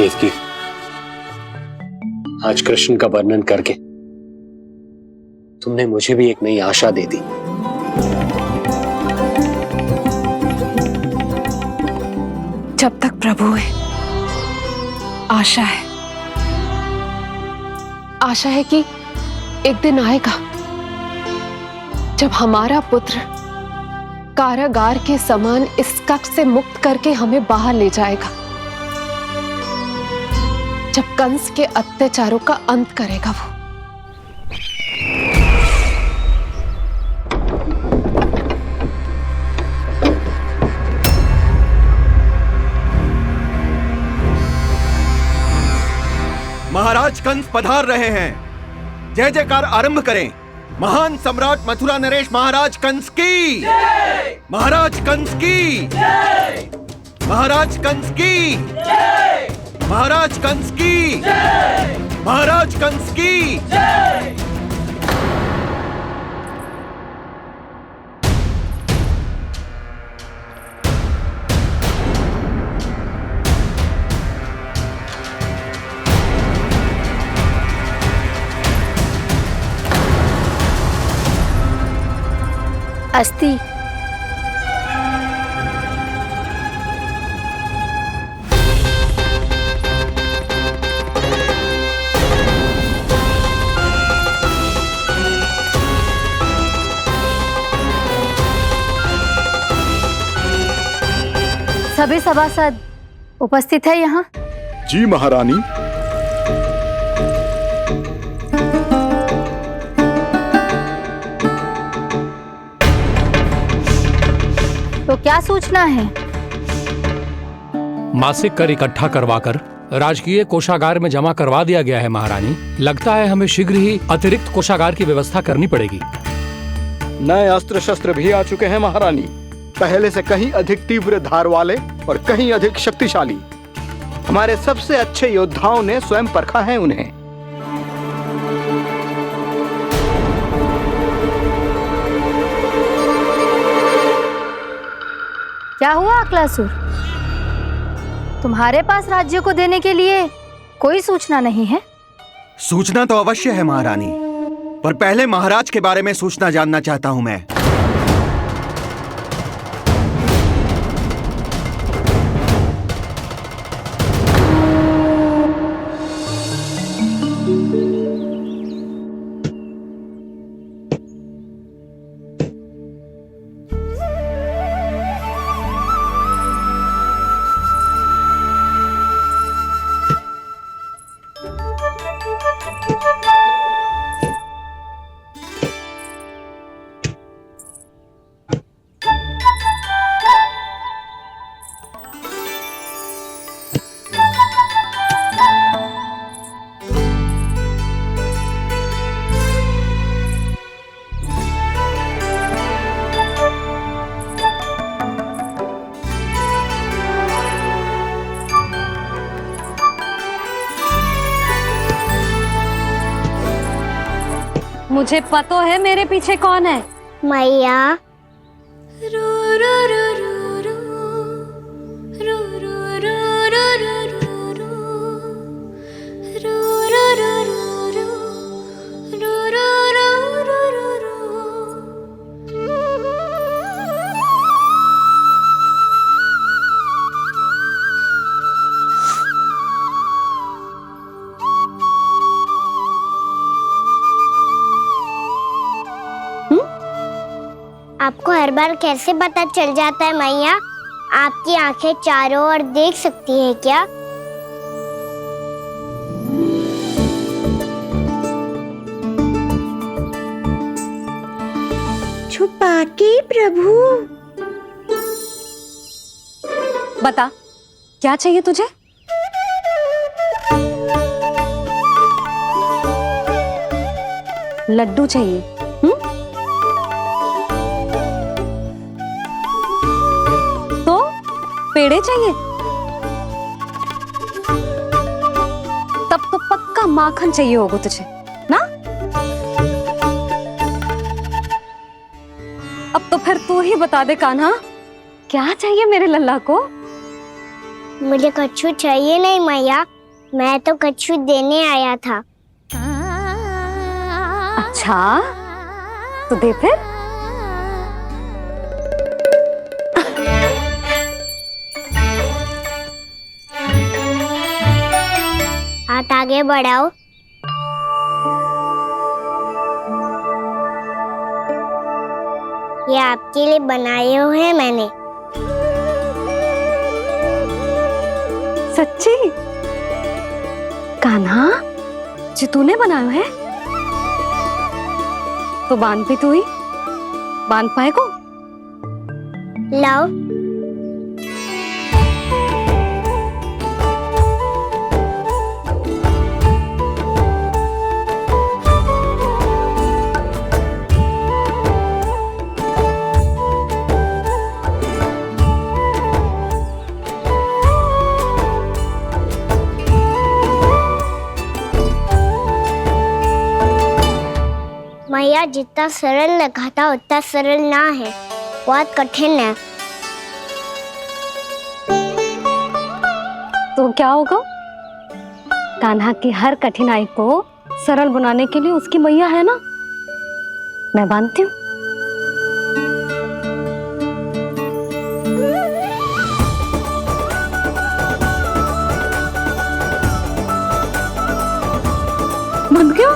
देवकी, आज कृष्ण का वर्णन करके तुमने मुझे भी एक नई आशा दे दी। जब तक प्रभु है, आशा है। आशा है कि एक दिन आएगा जब हमारा पुत्र कारागार के समान इस कक्ष से मुक्त करके हमें बाहर ले जाएगा, जब कंस के अत्याचारों का अंत करेगा वो। महाराज कंस पधार रहे हैं। जय जयकार आरंभ करें। महान सम्राट मथुरा नरेश महाराज कंस की जय! महाराज कंस की जय! महाराज कंस की जय! महाराज कंस की जय! महाराज कंस की जय! अस्ति। सभी सभासद उपस्थित है यहाँ? जी महारानी। तो क्या सूचना है? मासिक कर इकट्ठा करवाकर राजकीय कोषागार में जमा करवा दिया गया है महारानी। लगता है हमें शीघ्र ही अतिरिक्त कोषागार की व्यवस्था करनी पड़ेगी। नए अस्त्र शस्त्र भी आ चुके हैं महारानी, पहले से कहीं अधिक तीव्र धार वाले और कहीं अधिक शक्तिशाली। हमारे सबसे अच्छे योद्धाओं ने स्वयं परखा है उन्हें। क्या हुआ अक्लासुर? तुम्हारे पास राज्य को देने के लिए कोई सूचना नहीं है? सूचना तो अवश्य है महारानी, पर पहले महाराज के बारे में सूचना जानना चाहता हूं मैं। मुझे पता है मेरे पीछे कौन है। मैया। आपको हर बार कैसे पता चल जाता है मैया? आपकी आंखें चारों ओर देख सकती हैं क्या? छुपा के प्रभु। बता, क्या चाहिए तुझे? लड्डू चाहिए? तो पेड़े चाहिए? तब तो पक्का माखन चाहिए होगा तुझे ना? अब तो फिर तू ही बता दे कान्हा, क्या चाहिए मेरे लल्ला को? मुझे कछु चाहिए नहीं मैया, मैं तो कछू देने आया था। अच्छा तो दे फिर। हाथ आगे बढ़ाओ। ये आपके लिए बनाए हुए हैं मैंने। सच्ची? कान्हा जो तूने बनाया है तो बांध भी तू ही बांध पाएगो? लाओ। मैया जितना सरल लगा था उतना सरल ना है, बहुत कठिन है। तो क्या होगा? कान्हा की हर कठिनाई को सरल बनाने के लिए उसकी मैया है ना, मैं बांधती हूँ। बंद क्यों?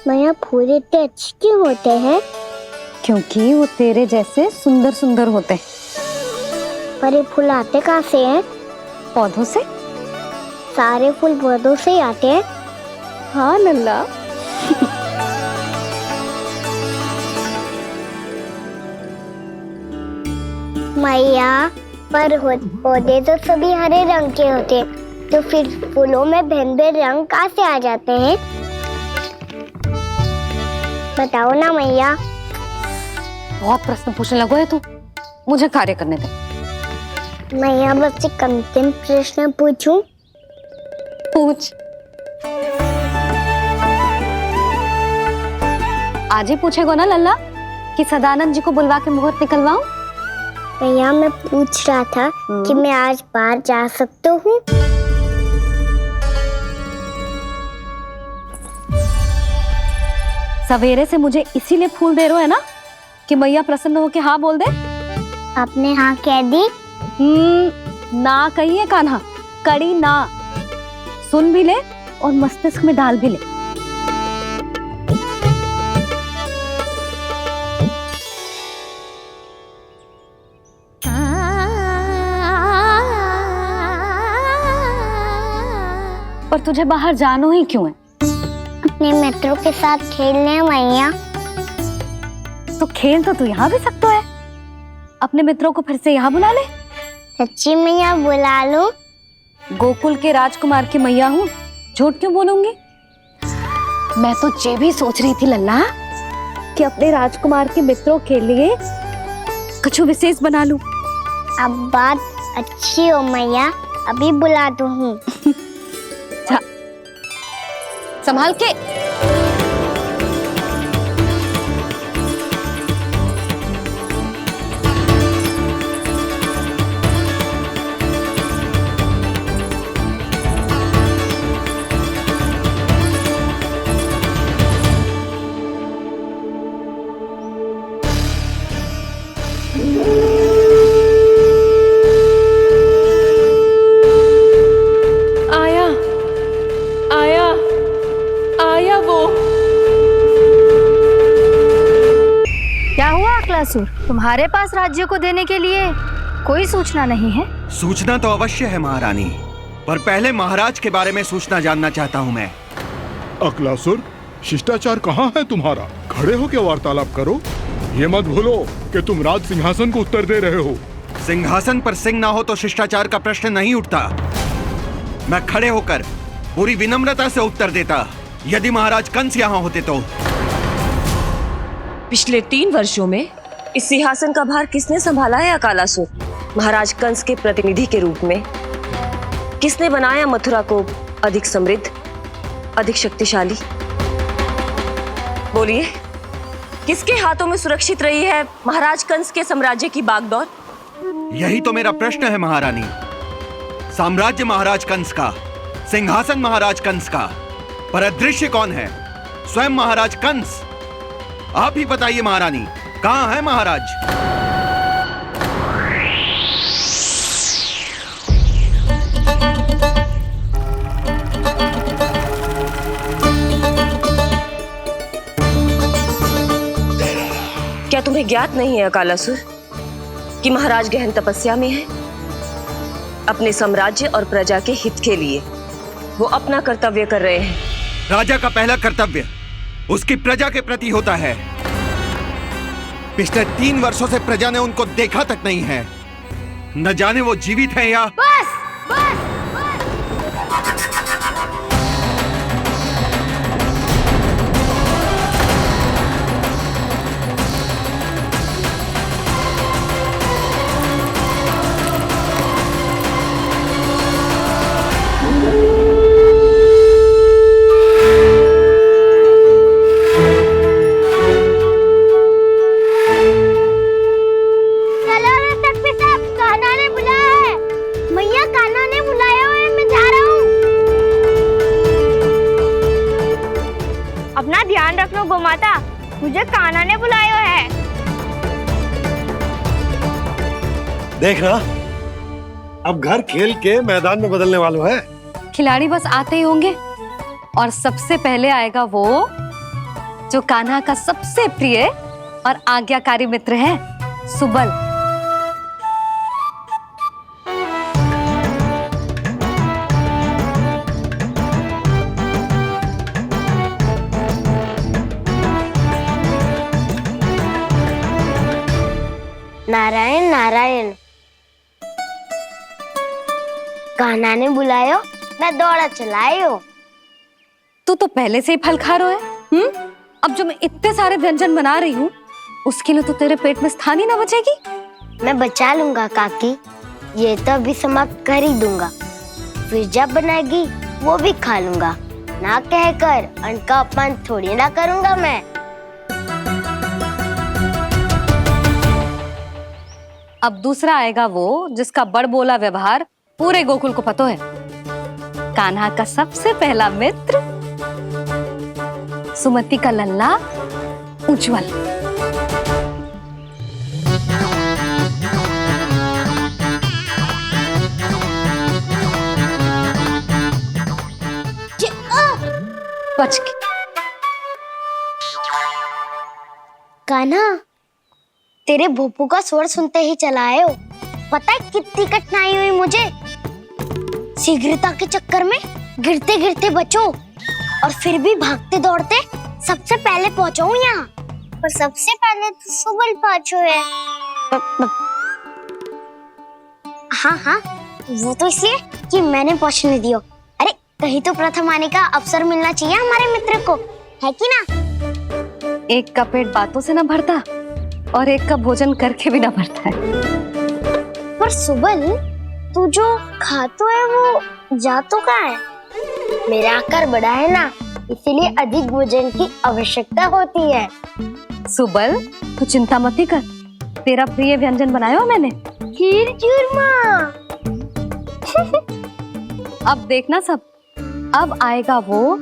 मैया फूल इतने अच्छे क्यों होते हैं? क्योंकि वो तेरे जैसे सुंदर सुंदर होते हैं। पर ये फूल आते कहाँ से हैं? पौधों से। सारे फूल पौधों से ही आते हैं? हाँ लल्ला। मैया पर पौधे तो सभी हरे रंग के होते हैं, तो फिर फूलों में भिन्न भिन्न रंग कहाँ से आ जाते हैं? बताओ ना मैया। बहुत प्रश्न पूछने लगो है तू, मुझे कार्य करने दे। मैया बस एक अंतिम प्रश्न पूछूं? पूछ। आज ही पूछेगो ना लल्ला कि सदानंद जी को बुलवा के मुहूर्त निकलवाऊं? मैया मैं पूछ रहा था कि मैं आज बाहर जा सकता हूँ? सवेरे से मुझे इसीलिए फूल दे रहे हो है ना कि मैया प्रसन्न हो के हाँ बोल दे। आपने हाँ कह दी? ना कहिए कान्हा, कड़ी ना। सुन भी ले और मस्तिष्क में डाल भी ले। पर तुझे बाहर जाना ही क्यों है? अपने मित्रों के साथ खेलने मैया। तो खेल तो तू यहाँ भी सकता है, अपने मित्रों को फिर से यहाँ बुला ले। सच्ची मैया बुला लो? गोकुल के राजकुमार की मैया हूँ, झूठ क्यों बोलूंगी? मैं तो ये भी सोच रही थी लल्ला कि अपने राजकुमार के मित्रों के लिए कुछ विशेष बना लूं। अब बात अच्छी हो मैया, अभी बुला दूँ हूँ। संभाल के। तुम्हारे पास राज्य को देने के लिए कोई सूचना नहीं है? सूचना तो अवश्य है महारानी, पर पहले महाराज के बारे में सूचना जानना चाहता हूँ मैं। अकलासुर, शिष्टाचार कहाँ है तुम्हारा? खड़े हो के वार्तालाप करो। ये मत भूलो कि तुम राज सिंहासन को उत्तर दे रहे हो। सिंहासन पर सिंह ना हो तो शिष्टाचार का प्रश्न नहीं उठता। मैं खड़े होकर पूरी विनम्रता से उत्तर देता यदि महाराज कंस यहाँ होते तो। पिछले 3 वर्षों में इस सिंहासन का भार किसने संभाला है अकालासुर? महाराज कंस के प्रतिनिधि के रूप में किसने बनाया मथुरा को अधिक समृद्ध, अधिक शक्तिशाली। बोलिए, किसके हाथों में सुरक्षित रही है महाराज कंस के साम्राज्य की बागडोर? यही तो मेरा प्रश्न है महारानी। साम्राज्य महाराज कंस का, सिंहासन महाराज कंस का, पर अदृश्य कौन है? स्वयं महाराज कंस। आप ही बताइए महारानी, कहां है महाराज? क्या तुम्हें ज्ञात नहीं है अकालासुर कि महाराज गहन तपस्या में है? अपने साम्राज्य और प्रजा के हित के लिए वो अपना कर्तव्य कर रहे हैं। राजा का पहला कर्तव्य उसकी प्रजा के प्रति होता है। पिछले 3 वर्षों से प्रजा ने उनको देखा तक नहीं है। न जाने वो जीवित हैं या बस बस अपना ध्यान रखना गोमाता, मुझे कान्हा ने बुलाया है। देखना, अब घर खेल के मैदान में बदलने वालों है। खिलाड़ी बस आते ही होंगे और सबसे पहले आएगा वो जो कान्हा का सबसे प्रिय और आज्ञाकारी मित्र है, सुबल। नारायण नारायण, कान्हा ने बुलायो, मैं दौड़ा चलायो। तू तो पहले से ही फल खा रहा है। अब जो मैं इतने सारे व्यंजन बना रही हूँ उसके लिए तो तेरे पेट में स्थान ही ना बचेगी। मैं बचा लूंगा काकी, ये तो अभी समाप्त कर ही दूंगा, फिर जब बनाएगी वो भी खा लूंगा। ना कहकर अन्न का अपमान थोड़ी ना करूंगा मैं। अब दूसरा आएगा वो जिसका बड़बोला व्यवहार पूरे गोकुल को पता है, कान्हा का सबसे पहला मित्र, सुमति का लल्ला उज्जवल। बच के। कान्हा, तेरे भोपू का स्वर सुनते ही चला आए हो। पता है कितनी कठिनाई हुई मुझे। शीघ्रता के चक्कर में गिरते गिरते बचो और फिर भी भागते दौड़ते सबसे पहले पहुंचा हूँ यहाँ। पर सबसे पहले तो सुबल पहुंचो है। हाँ हाँ, वो तो इसलिए कि मैंने पहुंचने दियो। अरे कहीं तो प्रथम आने का अवसर मिलना चाहिए हमारे मित्र को, है कि ना? एक का पेट बातों से ना भरता और एक का भोजन करके भी ना भरता है। पर सुबल, तू जो खातो है वो जातो का है। मेरा आकार बड़ा है ना, इसीलिए अधिक भोजन की आवश्यकता होती है। सुबल, तू चिंता मत कर, तेरा प्रिय व्यंजन बनाया मैंने, खीर चूरमा। अब देखना सब, अब आएगा वो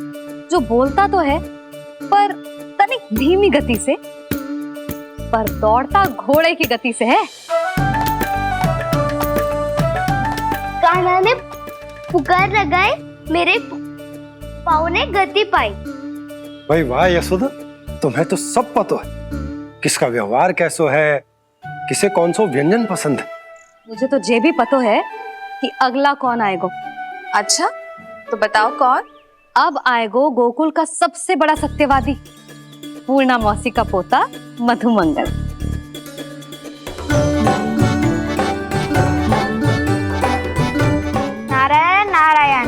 जो बोलता तो है पर तनिक धीमी गति से, पर दौड़ता घोड़े की गति से है। कान्हा ने पुकार लगाए, मेरे पाँव ने गति पाई। भाई वाह यशोदा, तुम्हें तो सब पता है, किसका व्यवहार कैसो है, किसे कौन सो व्यंजन पसंद है। मुझे तो ये भी पता है कि अगला कौन आएगा। अच्छा, तो बताओ कौन? अब आएगो गोकुल का सबसे बड़ा सत्यवादी, पूर्णा मौसी का पोता मधुमंगल। नारायण नारायण।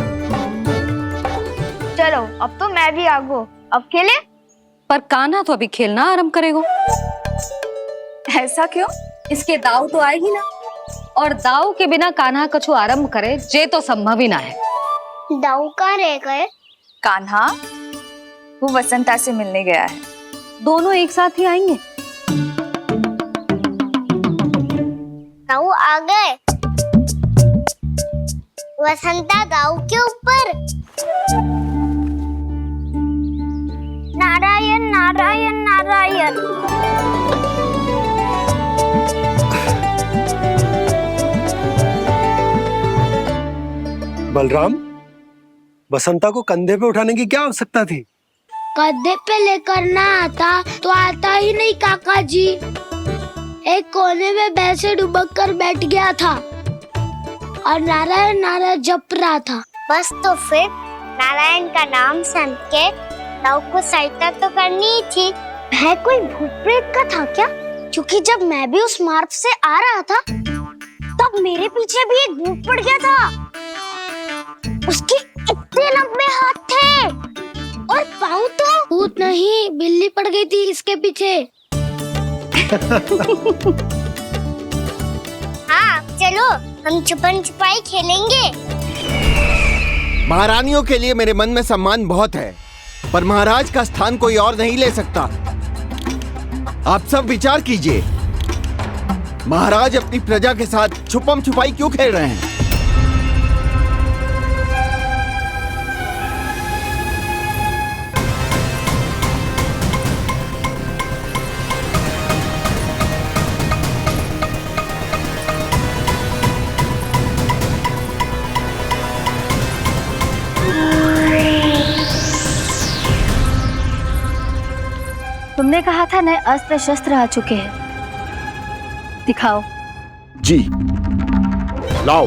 चलो अब तो मैं भी आगो, अब खेले। पर कान्हा तो अभी खेलना आरंभ करेगा। ऐसा क्यों? इसके दाव तो आएगी ना, और दाव के बिना कान्हा कछु आरंभ करे जे तो संभव ही ना है। दाऊ का रह गए? कान्हा वो वसंता से मिलने गया है, दोनों एक साथ ही आएंगे। ताऊ आ गए। वसंता गाँव के ऊपर। नारायण नारायण नारायण। बलराम, बसंता को कंधे पे उठाने की क्या आवश्यकता थी? कंधे पे लेकर ना आता तो आता ही नहीं काका जी। एक कोने में वैसे डुबक कर बैठ गया था और नारायण नारायण जप रहा था। बस तो फिर नारायण का नाम सुन के ताऊ को सहायता तो करनी ही थी। है कोई भूत प्रेत का था क्या? क्योंकि जब मैं भी उस मार्ग से आ रहा था तब मेरे पीछे भी एक भूत पड़ गया था। उसके इतने लंबे हाथ थे और पाँव तो भूत नहीं, बिल्ली पड़ गई थी इसके पीछे। हाँ चलो हम छुपन छुपाई खेलेंगे। महारानियों के लिए मेरे मन में सम्मान बहुत है, पर महाराज का स्थान कोई और नहीं ले सकता। आप सब विचार कीजिए, महाराज अपनी प्रजा के साथ छुपम छुपाई क्यों खेल रहे हैं? तुमने कहा था नए अस्त्र शस्त्र आ चुके हैं, दिखाओ। जी लाओ।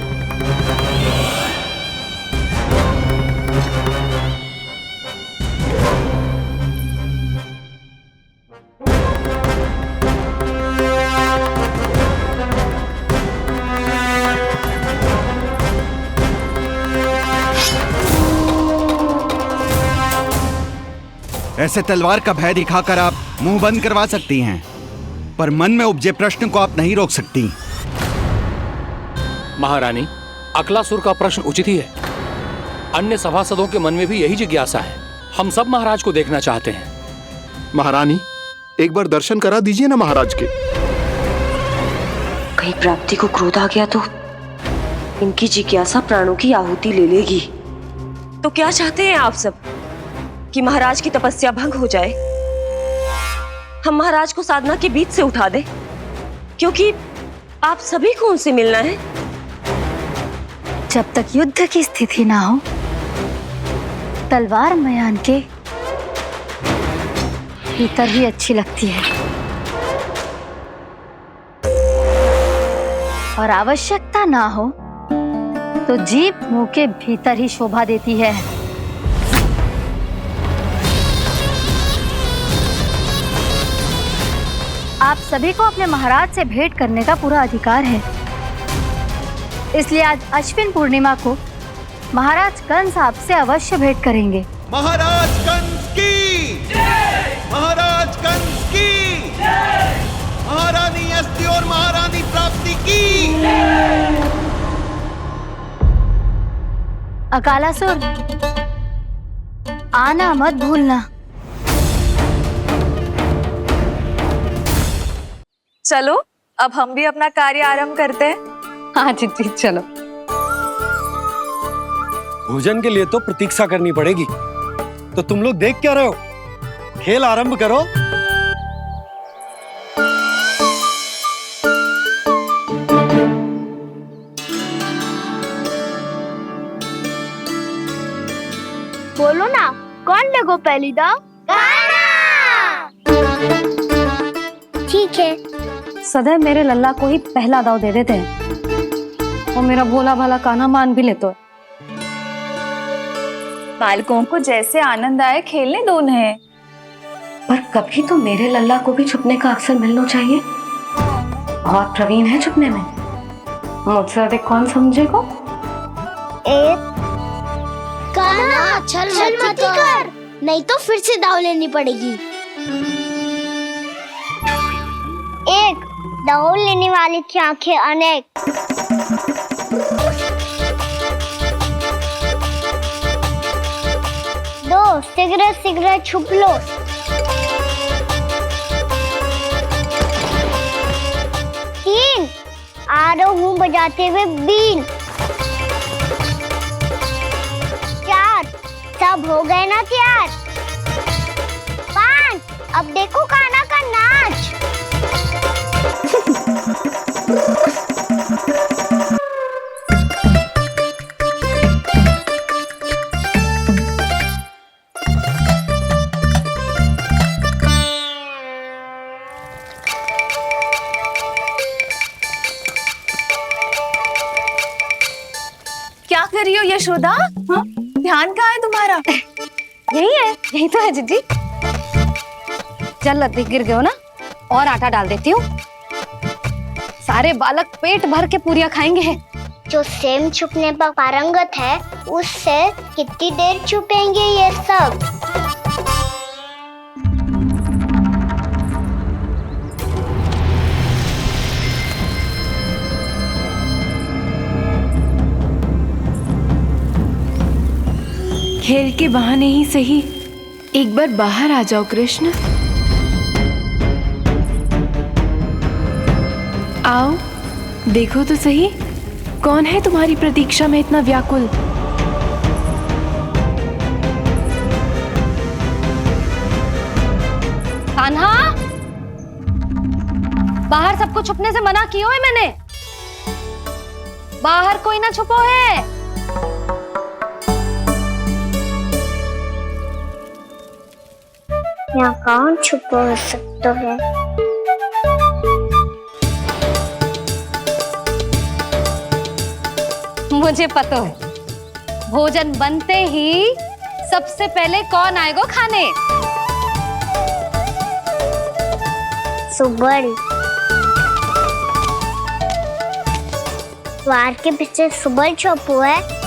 ऐसे तलवार का भय दिखाकर आप मुंह बंद करवा सकती हैं, पर मन में उपजे प्रश्न को आप नहीं रोक सकती। महारानी, अकलासुर का प्रश्न उचित ही है। अन्य सभासदों के मन में भी यही जिज्ञासा है। हम सब महाराज को देखना चाहते हैं। महारानी, एक बार दर्शन करा दीजिए ना महाराज के। कहीं प्राप्ति को क्रोध आ गया तो इनकी जिज्ञासा प्राणों की आहुति ले लेगी। तो क्या चाहते हैं आप सब? कि महाराज की तपस्या भंग हो जाए? हम महाराज को साधना के बीच से उठा दें? क्योंकि आप सभी को उनसे मिलना है। जब तक युद्ध की स्थिति ना हो, तलवार मयान के भीतर ही अच्छी लगती है और आवश्यकता ना हो तो जीभ मुंह के भीतर ही शोभा देती है। आप सभी को अपने महाराज से भेंट करने का पूरा अधिकार है। इसलिए आज अश्विन पूर्णिमा को महाराज कंस आपसे अवश्य भेंट करेंगे। महाराज कंस की जय! महाराज कंस की जय! महारानी अस्ति और महारानी प्राप्ति की जय! अकालासुर, आना मत भूलना। चलो अब हम भी अपना कार्य आरंभ करते हैं। हाँ जी चलो। भोजन के लिए तो प्रतीक्षा करनी पड़ेगी, तो तुम लोग देख क्या रहे हो? खेल आरंभ करो। बोलो ना, कौन लगो पहली दाव? ठीक है। सदैव मेरे लल्ला को ही पहला दाव दे देते हैं और मेरा भोला भाला कान्हा मान भी लेते। बालकों को जैसे आनंद आए खेलने दो उन्हें। पर कभी तो मेरे लल्ला को भी छुपने का अवसर मिलना चाहिए। बहुत प्रवीण है छुपने में, मुझसे अधिक कौन समझेगा? कान्हा छल मत कर, नहीं तो फिर से दाव लेनी पड़ेगी। एक दाव लेने वाली की आंखें अनेक। शीघ्र शीघ्र छुप लो। 3 आ रहा हूँ बजाते हुए बीन। 4 सब हो गए ना तैयार। 5 अब देखो कान्हा का नाच। क्या कर रही हो यशोदा? हाँ? ध्यान कहाँ है तुम्हारा? यही है, यही तो है जीजी। चल लद्दी गिर गए हो ना, और आटा डाल देती हूँ। सारे बालक पेट भर के पूरियां खाएंगे। जो सेम छुपने पर पारंगत है, उससे कितनी देर छुपेंगे ये सब? खेल के बहाने ही सही एक बार बाहर आ जाओ कृष्ण। आओ देखो तो सही, कौन है तुम्हारी प्रतीक्षा में इतना व्याकुल? कान्हा, बाहर सबको छुपने से मना किया है मैंने। बाहर कोई ना छुपो है। यहाँ कौन छुपा हो सकता है? मुझे पता है, भोजन बनते ही सबसे पहले कौन आएगा खाने? सुबल। द्वार के पीछे सुबल छुपा है।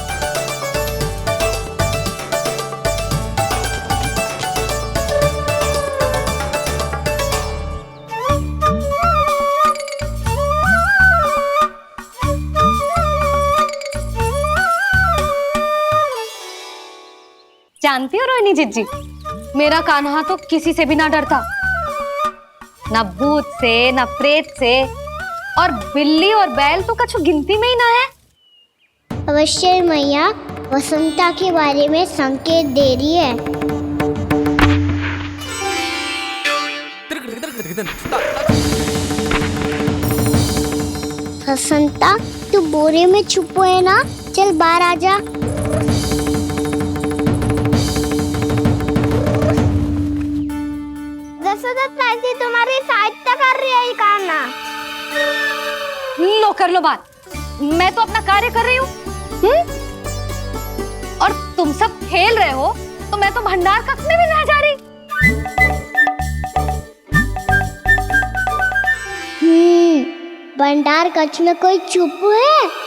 जानती हो रोहिणी जीजी, मेरा कान्हा तो किसी से भी ना डरता, ना भूत से, ना प्रेत से, और बिल्ली और बैल तो कछु गिनती में ही ना है। अवश्य मैया वसंता के बारे में संकेत दे रही है। वसंता, तू बोरे में छुपो है ना? चल बाहर आ जा। तुम्हारी सहायता कर रही है कान्हा। लो कर लो बात, मैं तो अपना कार्य कर रही हूँ। और तुम सब खेल रहे हो तो मैं तो भंडार कक्ष में भी नहीं जा रही। भंडार कक्ष में कोई चुप है?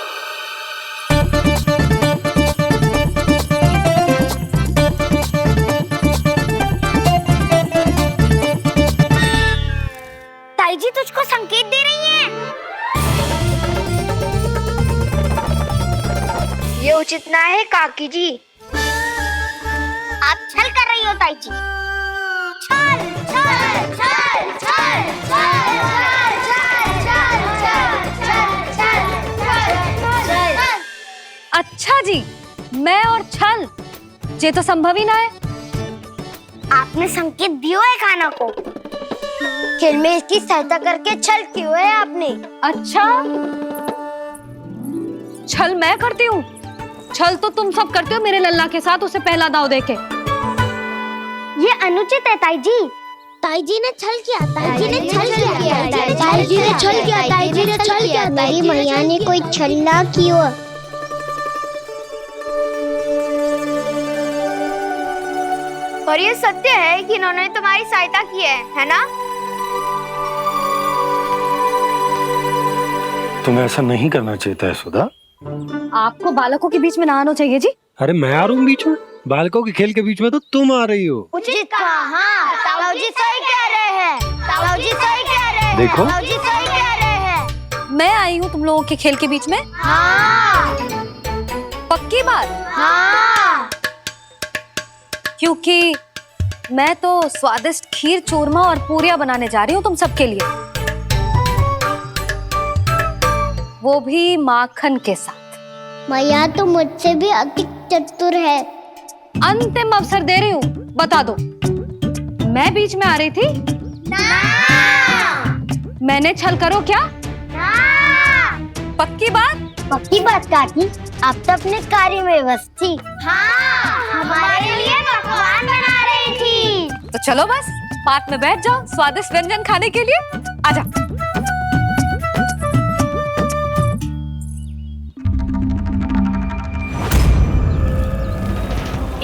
ताई जी तुझको संकेत दे रही हैं। ये उचित ना है काकी जी। आप छल कर रही हो ताई जी। छल छल छल छल छल छल। अच्छा जी, मैं और छल, ये तो संभव ही ना है। आपने संकेत दिया है कान्हा को। खेल में इसकी सहायता करके छल क्यों है आपने? अच्छा, छल मैं करती हूँ? छल तो तुम सब करते हो मेरे लल्ला के साथ, उसे पहला दाव देके। ये अनुचित है ताई जी। ताई जी ने छल किया, ताई जी ने छल किया, ताई जी ने छल किया, ताई जी ने छल किया। मेरी मैया ने कोई छल ना किया। और ये सत्य है कि इन्होंने तुम्हारी सहायता की है ना? तुम्हें ऐसा नहीं करना चाहिए था यशोदा। आपको बालकों के बीच में ना आना चाहिए जी। अरे मैं आ रहा हूँ बीच में? बालकों के खेल के बीच में तो तुम आ रही हो। उचित कहा। हाँ, ताऊ जी सही कह रहे हैं। ताऊ जी सही कह रहे हैं। देखो, ताऊ जी सही कह रहे हैं। मैं आई हूँ तुम लोगों के खेल के बीच में? हाँ। पक्की बात? हाँ। क्योंकि मैं तो स्वादिष्ट खीर, चूरमा और पूरियां बनाने जा रही हूँ तुम सबके लिए, वो भी माखन के साथ। मैया तो मुझसे भी अधिक चतुर है। अंतिम अवसर दे रही हूँ, बता दो, मैं बीच में आ रही थी? मैंने छल करो क्या? पक्की बात? पक्की बात काकी, आप तो अपने कार्य में व्यस्त थी। हाँ, हमारे लिए पकवान बना रही थी। तो चलो बस पार्क में बैठ जाओ स्वादिष्ट व्यंजन खाने के लिए। आजा।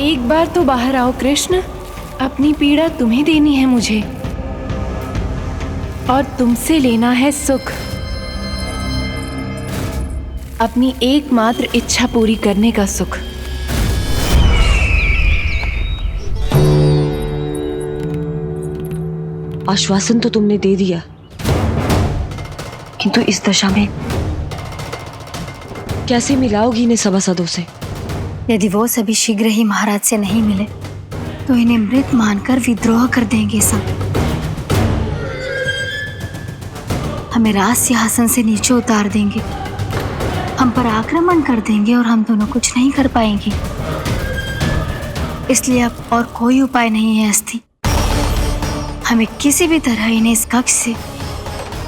एक बार तो बाहर आओ कृष्ण, अपनी पीड़ा तुम्हें देनी है मुझे, और तुमसे लेना है सुख। अपनी एकमात्र इच्छा पूरी करने का सुख। आश्वासन तो तुमने दे दिया, किंतु इस दशा में कैसे मिलाओगी इन्हें सभासदों से? यदि वो सभी शीघ्र ही महाराज से नहीं मिले तो इन्हें मृत मानकर विद्रोह कर देंगे सब। हमें राज सिंहासन से नीचे उतार देंगे, हम पर आक्रमण कर देंगे और हम दोनों कुछ नहीं कर पाएंगे। इसलिए अब और कोई उपाय नहीं है अस्थि, हमें किसी भी तरह इन्हें इस कक्ष से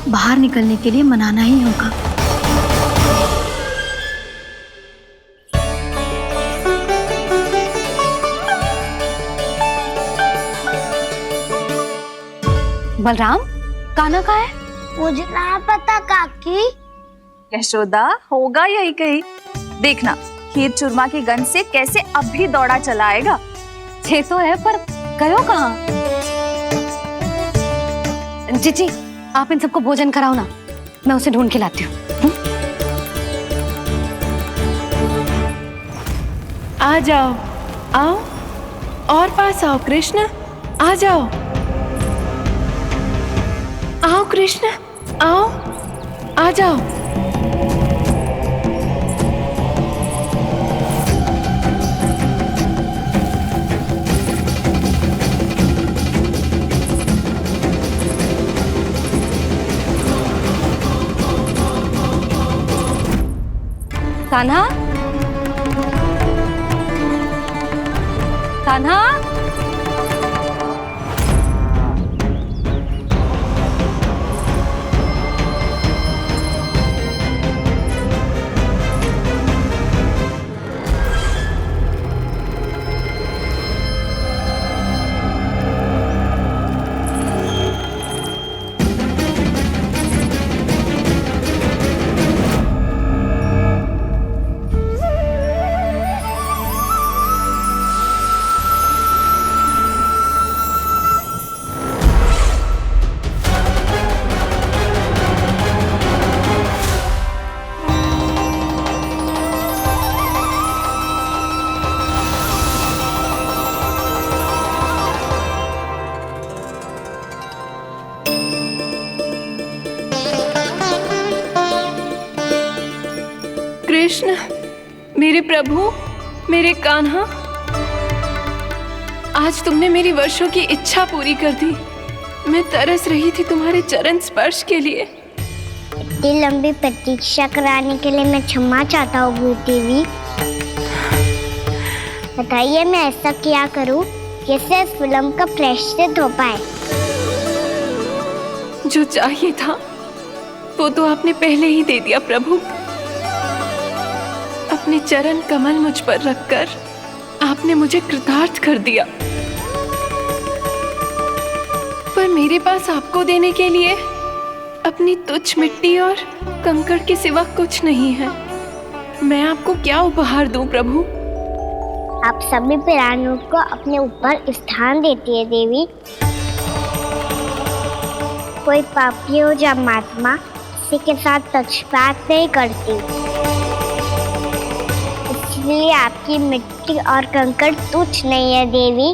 बाहर निकलने के लिए मनाना ही होगा। बलराम, कान्हा कहाँ है? मुझे ना पता काकी। यशोदा, होगा यही कहीं। देखना खीर चूरमा की गंध से कैसे अब भी दौड़ा चला आएगा। ये तो है, पर गयो कहाँ? जीजी, आप इन सबको भोजन कराओ ना, मैं उसे ढूंढ के लाती हूँ। आ जाओ, आओ और पास आओ कृष्ण, आ जाओ। आओ कृष्ण, आओ, आ जाओ। कान्हा, कान्हा, कृष्ण, मेरे प्रभु, मेरे कान्हा, आज तुमने मेरी वर्षों की इच्छा पूरी कर दी। मैं तरस रही थी तुम्हारे चरण स्पर्श के लिए। इतनी लंबी प्रतीक्षा कराने के लिए मैं क्षमा चाहता हूँ देवी। बताइए मैं ऐसा क्या करूँ जिससे इस फिल्म का प्रायश्चित हो पाए? जो चाहिए था वो तो आपने पहले ही दे दिया प्रभु। अपने चरण कमल मुझ पर रखकर आपने मुझे कृतार्थ कर दिया, पर मेरे पास आपको देने के लिए अपनी तुच्छ मिट्टी और कंकड़ के सिवा कुछ नहीं है। मैं आपको क्या उपहार दूं प्रभु? आप सभी प्राणियों को अपने ऊपर स्थान देती है देवी। कोई पापी हो या महात्मा, किसी के साथ पक्षपात नहीं करती। इसलिए आपकी मिट्टी और कंकड़ तुच्छ नहीं है देवी।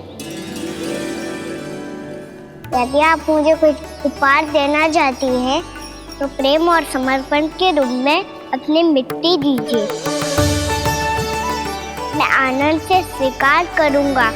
यदि आप मुझे कुछ उपहार देना चाहती हैं, तो प्रेम और समर्पण के रूप में अपनी मिट्टी दीजिए। मैं आनंद से स्वीकार करूंगा।